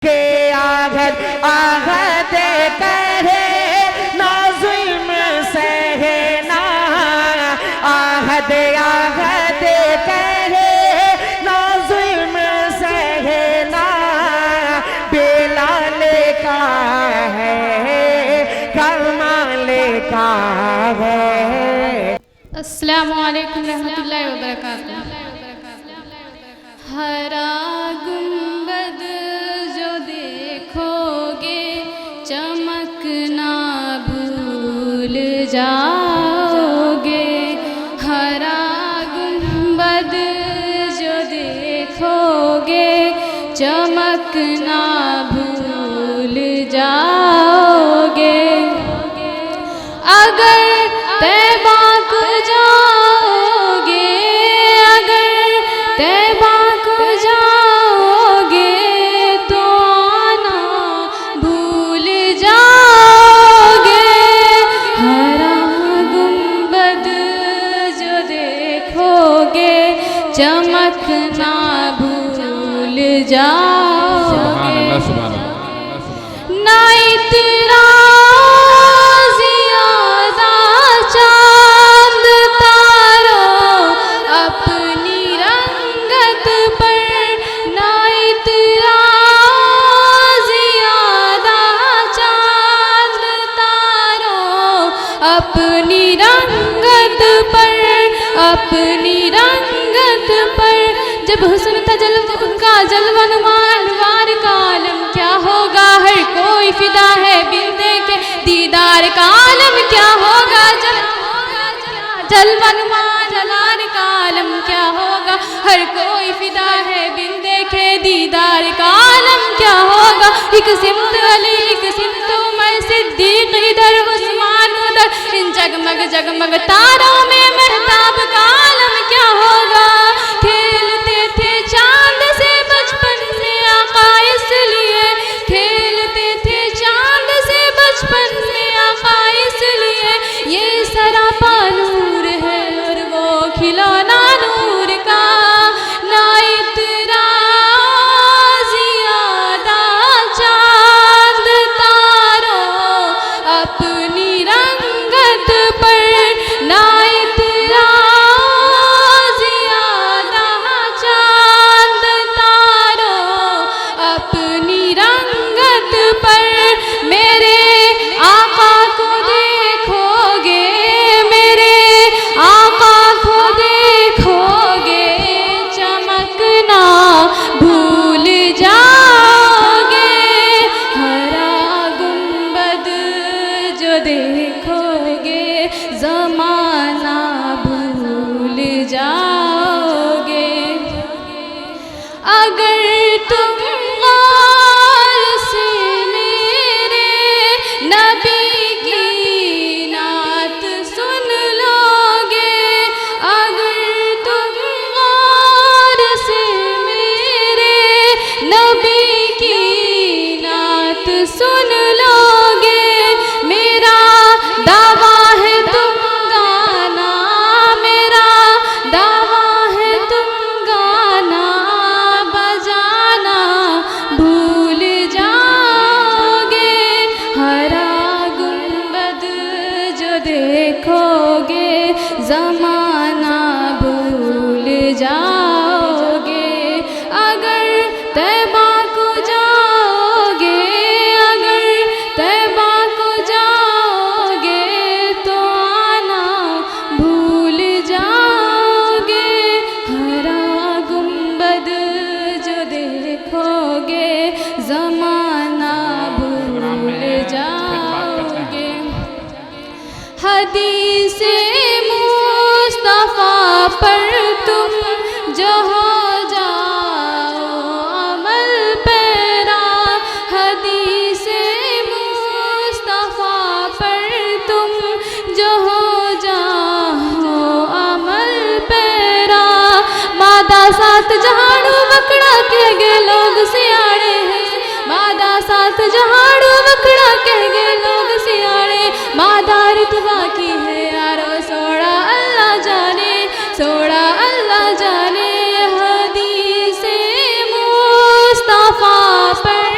کہ آہد کرے نا ظلم سہنا، آہد کرے نا ظلم سہنا، بلال کا ہے کمال کا ہے۔ السلام علیکم ورحمۃ اللہ وبرکاتہ۔ ہرا گنبد جو دیکھو گے چمکنا بھول جاؤ گے، ہرا گنبد جو دیکھو گے چمکنا بھول جاؤ گے۔ اگر طیبہ کو جاؤ گے، اگر طیبہ کو جاؤ گے تو آنا بھول جاؤ گے، ہرا گنبد جو دیکھو گے چمکنا بھول جاؤ گے۔ نہ اپنی رنگت پر، اپنی رنگت پر، جب حسن تھا جلوہ ان کا جلوہ نما انوار کا عالم کیا ہوگا، ہر کوئی فدا ہے بن دیکھے دیدار کا عالم کیا ہوگا، جلوہ نما انوار کا عالم کیا ہوگا، ہر کوئی فدا ہے بن دیکھے دیدار کا عالم کیا ہوگا۔ ایک سمت علی، ایک سمت عمر صدیق، ادھر عثمان ادھر، ان جگمگ جگمگ تاروں میں مہتاب کا عالم کیا ہوگا۔ کھیلتے تھے چاند سے بچپن میں آقا اس لیے، کھیلتے تھے چاند سے بچپن میں آقا اس لیے، یہ سراپا نور ہے اور وہ کھلونا نور کا، نہ اترا زیادہ چاند تاروں اپنی رنگت پر، نہ اترا زیادہ چاند تاروں اپنی رنگت پر، میرے آقا کو دیکھو گے، میرے آقا کو دیکھو گے چمکنا بھول جاؤ گے، ہرا گنبد جو دیکھو گے زمانہ بھول جاؤ گے۔ اگر تم غور سے میرے نبی کی نعت سن لو گے، اگر تم غور سے میرے نبی کی نعت سن لو گے، میرا دعویٰ ہے تم گانا، میرا دعویٰ ہے تم گانا بجانا بھول جاؤ گے، ہرا گنبد جو دیکھو گے زمانہ بھول جاؤ گے۔ اگر طیبہ کو جاؤ گے، اگر طیبہ کو جاؤ گے تو آنا بھول جاؤ گے، ہرا گنبد جو دیکھو گے زمانہ بھول جاؤ گے۔ حدیث مصطفیٰ پر تم جو ہو جاؤ عمل پیرا، حدیث مصطفیٰ پر تم جو ہو جاؤ عمل پیرا، مادہ ساتھ جہاڑو بکڑا کہہ گئے لوگ سیاڑے ہیں، مادہ ساتھ جہاڑو بکڑا کہہ گئے لوگ سیاڑے، مادہ رتبہ کی ہے یارو سوڑا اللہ جانے، سوڑا اللہ جانے، حدیث مصطفیٰ پر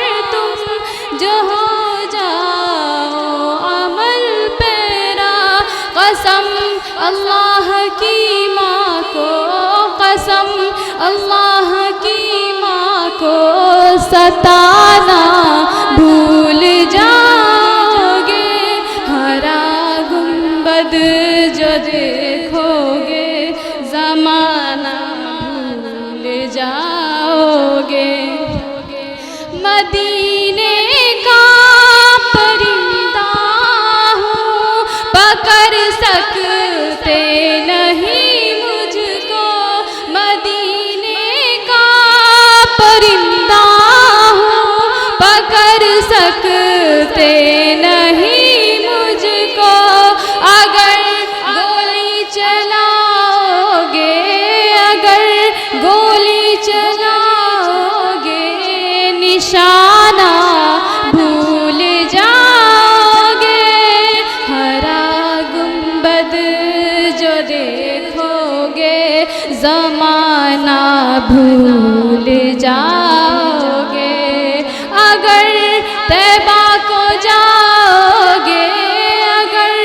مدینے کا پرندہ ہوں پکڑ سکتے نہیں مجھ کو مدینے کا پرندہ ہوں پکڑ سکتے نہیں مجھ کو اگر گولی چلاؤ گے اگر گولی چلاؤ گے نشانہ بھول جاؤ گے ہرا گنبد جو دیکھو گے زمانہ بھول جاؤ گے اگر طیبہ کو جاؤ گے اگر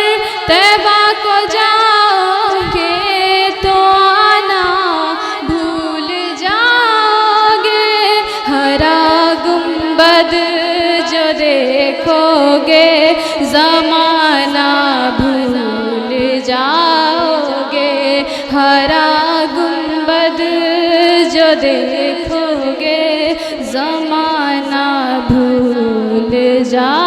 طیبہ کو جاؤ گے تو آنا بھول جاؤ گے ہرا گنبد جو دیکھو گے زمانہ بھول جاؤ گے ہرا گنبد جو دیکھو گے زمانہ بھول جاؤ